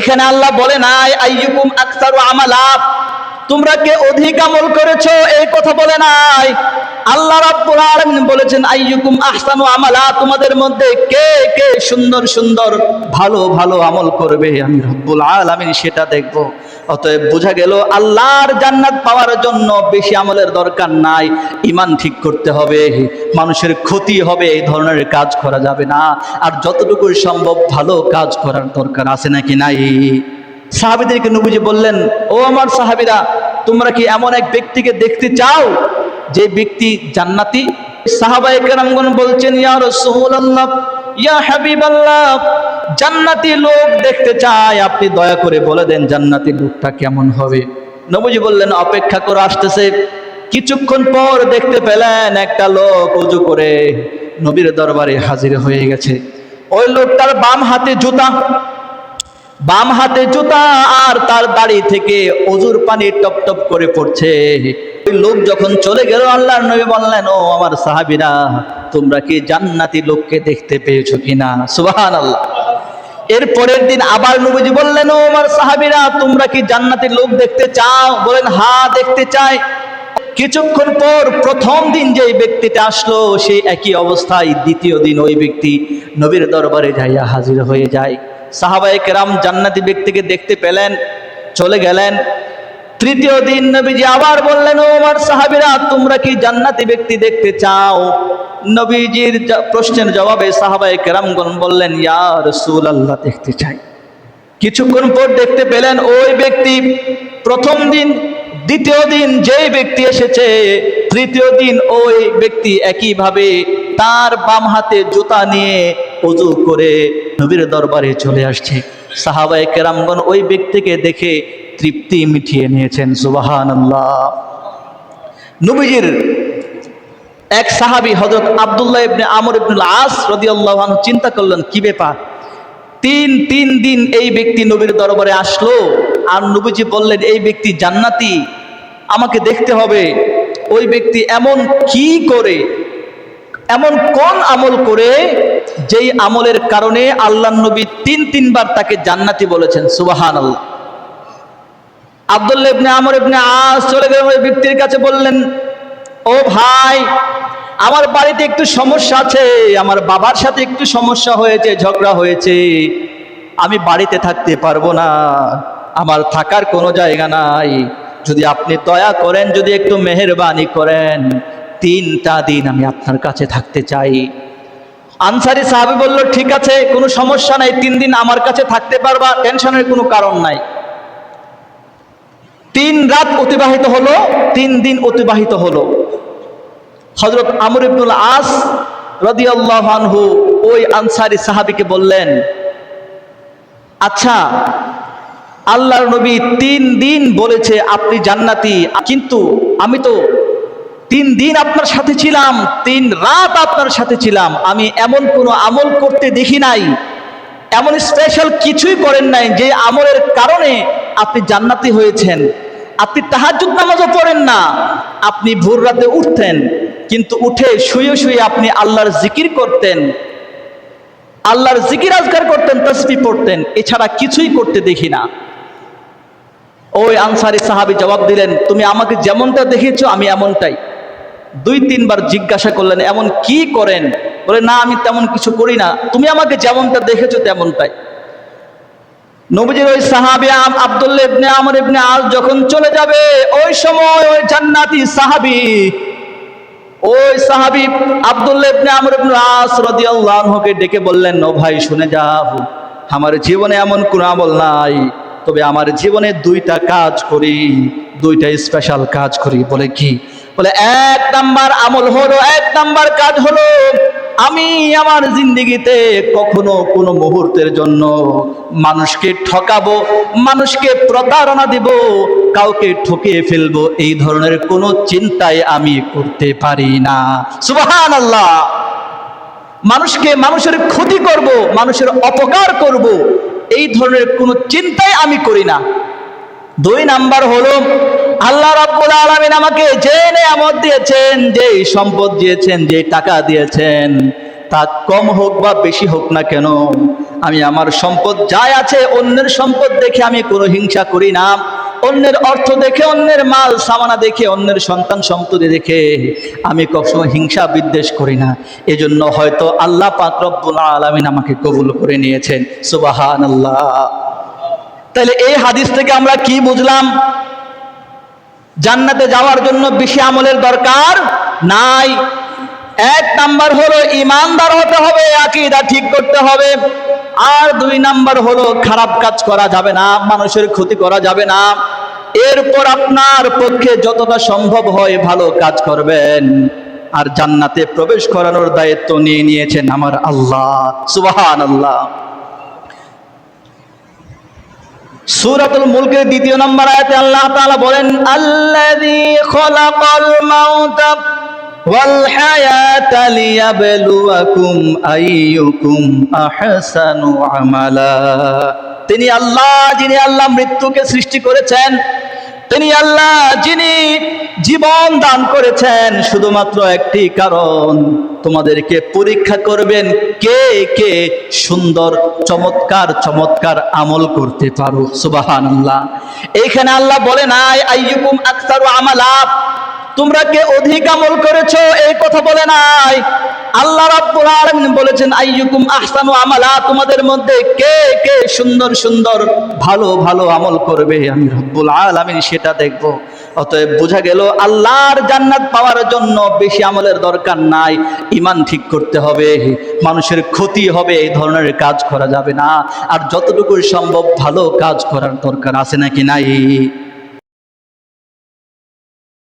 এখানে আল্লাহ বলে নাই আইয়ুকুম আকসারু আমালা, তোমরা কে অধিক আমল করেছো এই কথা বলে নাই। আল্লাহ রাব্বুল আলামিন বলেছেন আইয়ুকুম আহসানু আমালা, তোমাদের মধ্যে কে কে সুন্দর সুন্দর ভালো ভালো আমল করবে আমি রব্বুল আলামিন সেটা দেখব। অতএব বোঝা গেল আল্লাহর জান্নাত পাওয়ার জন্য বেশি আমলের দরকার নাই, ঈমান ঠিক করতে হবে, মানুষের ক্ষতি হবে এই ধরনের কাজ করা যাবে না, আর যতটুকু সম্ভব ভালো কাজ করার দরকার আছে নাকি নাই। সাহাবীদেরকে নবীজি বললেন, ও আমার সাহাবীরা, তোমরা কি এমন এক ব্যক্তিকে দেখতে চাও যে ব্যক্তি জান্নাতি? সাহাবায়ে কেরামগণ বলছেন, ইয়া রাসূলুল্লাহ, ইয়া হাবিবাল্লাহ, জান্নাতি লোক দেখতে চাই, আপনি দয়া করে বলে দেন জান্নাতি লোকটা কেমন হবে। নবীজি বললেন, অপেক্ষা করে আসতেছে। কিছুক্ষণ পর দেখতে পেলেন একটা লোক ওযু করে নবীর দরবারে হাজির হয়ে গেছে। ওই লোকটার বাম হাতে জুতা আর তার দাড়ি থেকে ওযুর পানি টপ টপ করে পড়ছে। ওই লোক যখন চলে গেল, আল্লাহর নবী বললেন, ও আমার সাহাবীরা, তোমরা কি জান্নাতি লোককে দেখতে পেয়েছো কিনা? সুবহানাল্লাহ। এর পরের দিন আবার নবীজি বললেন, ও আমার সাহাবীরা, তোমরা কি জান্নাতি লোক দেখতে চাও? বলেন, হ্যাঁ দেখতে চাই। কিছুক্ষণ পর প্রথম দিন যে ব্যক্তিটা আসলো সেই একই অবস্থায় দ্বিতীয় দিন ওই ব্যক্তি নবীর দরবারে যাইয়া হাজির হয়ে যায়। সাহাবায়ে কেরাম জান্নাতি ব্যক্তিকে দেখতে পেলেন, চলে গেলেন। তৃতীয় দিন নবীজি আবার বললেন, ও আমার সাহাবীরা, তোমরা কি জান্নাতি ব্যক্তি দেখতে চাও? নবীজির প্রশ্নের জবাবে সাহাবায়ে কেরামগণ বললেন, ইয়া রাসূলুল্লাহ, দেখতে চাই। কিছুক্ষণ পর দেখতে পেলেন ওই ব্যক্তি প্রথম দিন, দ্বিতীয় দিন যেই ব্যক্তি এসেছে, তৃতীয় দিন ওই ব্যক্তি একইভাবে তার বাম হাতে জুতা নিয়ে ওযু করে নবীর দরবারে চলে আসছে। সাহাবায়ে কেরামগণ ওই ব্যক্তিকে দেখে তৃপ্তি মিটিয়ে নিয়েছেন। সুবহানাল্লাহ। নবীজির এক সাহাবী হযরত আব্দুল্লাহ ইবনে আমর ইবনুল আস রাদিয়াল্লাহু আনহু চিন্তা করলেন, কি ব্যাপার, তিন দিন এই ব্যক্তি নবীর দরবারে আসলো, আর নবীজি বললেন এই ব্যক্তি জান্নাতি, আমাকে দেখতে হবে ওই ব্যক্তি এমন কি করে, এমন কোন আমল করে যেই আমলের কারণে আল্লাহর নবী তিনবার তাকে জান্নাতি বলেছেন। সুবহানাল্লাহ। আব্দুল্লাহ ইবনে আমর ইবনে আস চলে গেলেন ওই ব্যক্তির কাছে, বললেন, ও ভাই, আমার বাড়িতে একটু সমস্যা আছে, আমার বাবার সাথে একটু সমস্যা হয়েছে, ঝগড়া হয়েছে, আমি বাড়িতে থাকতে পারবো না, আমার থাকার কোনো জায়গা নাই, যদি আপনি দয়া করেন, যদি একটু মেহেরবানি করেন, 3টা দিন আমি আপনার কাছে থাকতে চাই। আনসারী সাহাবী বলল, ঠিক আছে, কোনো সমস্যা নাই, 3 দিন আমার কাছে থাকতে পারবা, টেনশনের কোনো কারণ নাই। 3 রাত অতিবাহিত হলো, 3 দিন অতিবাহিত হলো। হযরত আমর ইবনুল আস রাদিয়াল্লাহু আনহু ওই আনসারী সাহাবীকে বললেন, আচ্ছা, আল্লাহর নবী 3 দিন বলেছে আপনি জান্নাতি, কিন্তু আমি তো 3 দিন আপনার সাথে ছিলাম, 3 রাত আপনার সাথে ছিলাম, আমি এমন কোনো আমল করতে দেখি নাই, এমন স্পেশাল কিছুই করেন নাই যে আমলের কারণে আপনি জান্নাতি হয়েছেন। আপনি তাহাজ্জুদ নামাজও পড়েন না, আপনি ভোর রাতে উঠতেন, কিন্তু উঠে শুয়ে শুয়ে আপনি আল্লাহর জিকির করতেন, আল্লাহর জিকির আজকার করতেন, তাসবিহ পড়তেন, এছাড়া কিছুই করতে দেখি না। ওই আনসারী সাহাবী জবাব দিলেন, তুমি আমাকে যেমনটা দেখেছো আমি এমনটাই। 2-3 বার জিজ্ঞাসা করলেন, এমন কি করেন? বলে, না, আমি তেমন কিছু করি না, তুমি আমাকে যেমনটা দেখেছো তেমনটাই। নবীজির ওই সাহাবী আব্দুল্লাহ ইবনে আমর ইবনে আস যখন চলে যাবে, ওই সময় ওই জান্নাতি সাহাবী, ওই সাহাবী আব্দুল্লাহ ইবনে আমর ইবনে আস রাদিয়াল্লাহু আনহুকে ডেকে বললেন, ও ভাই, শুনে যাও, আমার জীবনে এমন কোনো আমল নাই, তবে আমার জীবনে 2টা কাজ করি, 2টা স্পেশাল কাজ করি। বলে, কি? বলে, 1 নাম্বার আমল হলো, 1 নাম্বার কাজ হলো, আমি আমার জিন্দেগিতে কখনো কোনো মুহূর্তের জন্য মানুষকে ঠকাবো, মানুষকে প্রতারণা দিব, কাউকে ঠকিয়ে ফেলবো, এই ধরনের কোনো চিন্তাই আমি করতে পারি না। সুবহানাল্লাহ। মানুষের ক্ষতি করব, মানুষের অপকার করব, এই ধরনের কোনো চিন্তাই আমি করি না। 2 নাম্বার হলো, আল্লাহ রাব্বুল আলামিন আমাকে যে নেয়ামত দিয়েছেন, যে সম্পদ দিয়েছেন, যে টাকা দিয়েছেন, তা কম হোক বা বেশি হোক না কেন, আমি আমার সম্পদ যাই আছে অন্যের সম্পদ দেখে আমি কোনো হিংসা করি না, অন্যের অর্থ দেখে, অন্যের মাল সামানা দেখে, অন্যের সন্তান সম্পত্তি দেখে আমি কখনো হিংসা বিদ্বেষ করি না। এজন্য হয়তো আল্লাহ পাক রব্বুল আলামিন আমাকে কবুল করে নিয়েছেন। সুবহানাল্লাহ। তাহলে এই হাদিস থেকে আমরা কি বুঝলাম? জান্নাতে যাওয়ার জন্য বেশি আমলের দরকার নাই। এক নাম্বার হলো ইমানদার হতে হবে, আকীদা ঠিক করতে হবে। আর দুই নাম্বার হলো খারাপ কাজ করা যাবে না, মানুষের ক্ষতি করা যাবে না। এরপর আপনার পক্ষে যতটা সম্ভব হয় ভালো কাজ করবেন। আর জান্নাতে প্রবেশ করানোর দায়িত্ব নিয়ে নিয়েছেন আমার আল্লাহ। সুবহানাল্লাহ। সূরাতুল মুলকের ২য় নম্বর আয়াতে আল্লাহ তাআলা বলেন, আল্লাযী খালাকাল মাউতা ওয়াল হায়াতা লিয়াবলুয়াকুম আইয়ুকুম আহসানু আমালা। তিনি আল্লাহ, যিনি আল্লাহ মৃত্যুকে সৃষ্টি করেছেন, তিনি আল্লাহ যিনি জীবন দান করেছেন শুধুমাত্র একটি কারণ, তোমাদেরকে পরীক্ষা করবেন কে কে সুন্দর চমৎকার চমৎকার আমল করতে পারো। সুবহানাল্লাহ। এইখানে আল্লাহ বলে নাই আইয়ুকুম আকসারু আমালা, তোমরা কে অধিক আমল করেছো এই কথা বলে নাই। আল্লাহ রাব্বুল আলামিন বলেছেন আইয়ুকুম আহসানু আমালা, তোমাদের মধ্যে কে কে সুন্দর সুন্দর ভালো ভালো আমল করবে আমি রাব্বুল আলামিন সেটা দেখব। অতএব বোঝা গেল আল্লাহর জান্নাত পাওয়ার জন্য বেশি আমলের দরকার নাই, ঈমান ঠিক করতে হবে, মানুষের ক্ষতি হবে এই ধরনের কাজ করা যাবে না, আর যতটুকু সম্ভব ভালো কাজ করার দরকার আছে নাকি নাই?